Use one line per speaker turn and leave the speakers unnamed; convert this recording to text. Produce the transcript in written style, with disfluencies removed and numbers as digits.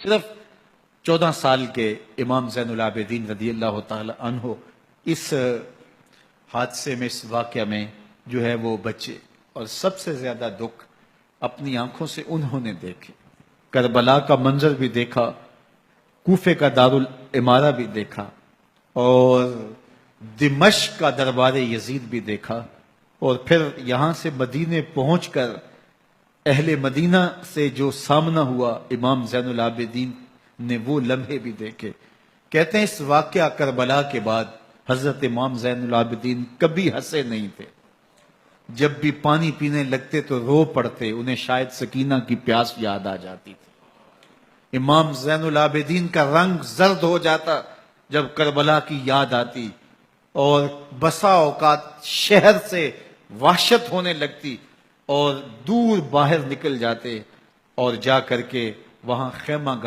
صرف 14 سال کے امام زین العابدین رضی اللہ تعالی عنہ اس حادثے میں، اس واقعہ میں جو ہے وہ بچے، اور سب سے زیادہ دکھ اپنی آنکھوں سے انہوں نے دیکھے۔ کربلا کا منظر بھی دیکھا، کوفے کا دارالعمارہ بھی دیکھا، اور دمشق کا دربار یزید بھی دیکھا، اور پھر یہاں سے مدینے پہنچ کر اہل مدینہ سے جو سامنا ہوا امام زین العابدین نے وہ لمحے بھی دیکھے۔ کہتے ہیں اس واقعہ کربلا کے بعد حضرت امام زین العابدین کبھی ہنسے نہیں تھے۔ جب بھی پانی پینے لگتے تو رو پڑتے، انہیں شاید سکینہ کی پیاس یاد آ جاتی تھی۔ امام زین العابدین کا رنگ زرد ہو جاتا جب کربلا کی یاد آتی، اور بسا اوقات شہر سے وحشت ہونے لگتی اور دور باہر نکل جاتے اور جا کر کے وہاں خیمہ